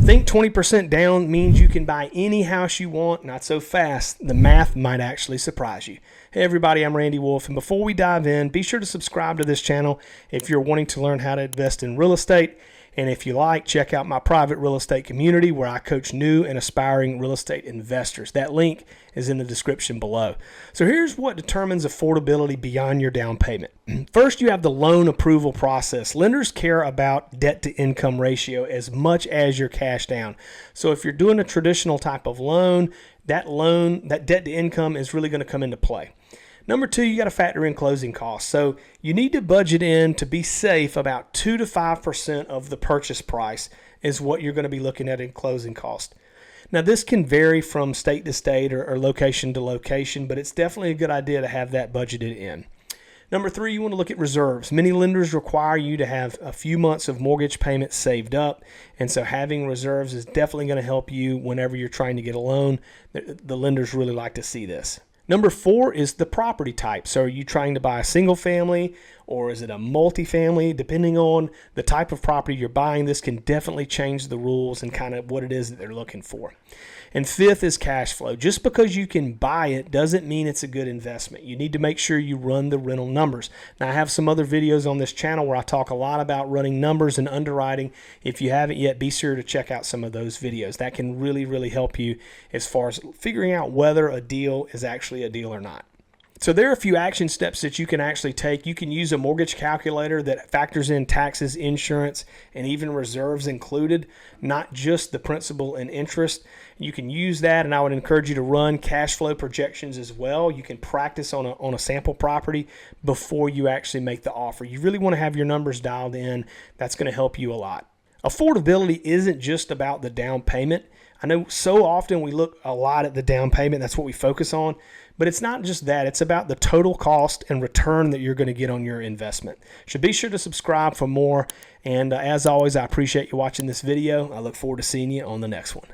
Think 20% down means you can buy any house you want. Not so fast. The math might actually surprise you. Hey everybody, I'm Randy Wolfe, and before we dive in, be sure to subscribe to this channel if you're wanting to learn how to invest in real estate. And if you like, check out my private real estate community where I coach new and aspiring real estate investors. That link is in the description below. So here's what determines affordability beyond your down payment. First, you have the loan approval process. Lenders care about debt to income ratio as much as your cash down. So if you're doing a traditional type of loan, that debt to income is really going to come into play. Number two, you got to factor in closing costs. So you need to budget in to be safe about 2 to 5% of the purchase price is what you're going to be looking at in closing cost. Now, this can vary from state to state or location to location, but it's definitely a good idea to have that budgeted in. Number three, you want to look at reserves. Many lenders require you to have a few months of mortgage payments saved up, and so having reserves is definitely going to help you whenever you're trying to get a loan. The lenders really like to see this. Number four is the property type. So are you trying to buy a single family or is it a multifamily? Depending on the type of property you're buying, this can definitely change the rules and kind of what it is that they're looking for. And fifth is cash flow. Just because you can buy it doesn't mean it's a good investment. You need to make sure you run the rental numbers. Now, I have some other videos on this channel where I talk a lot about running numbers and underwriting. If you haven't yet, be sure to check out some of those videos. That can really, really help you as far as figuring out whether a deal is actually a deal or not. So there are a few action steps that you can actually take. You can use a mortgage calculator that factors in taxes, insurance, and even reserves included, not just the principal and interest. You can use that, and I would encourage you to run cash flow projections as well. You can practice on a sample property before you actually make the offer. You really want to have your numbers dialed in. That's going to help you a lot. Affordability isn't just about the down payment. I know so often we look a lot at the down payment. That's what we focus on. But it's not just that. It's about the total cost and return that you're going to get on your investment. So be sure to subscribe for more. And as always, I appreciate you watching this video. I look forward to seeing you on the next one.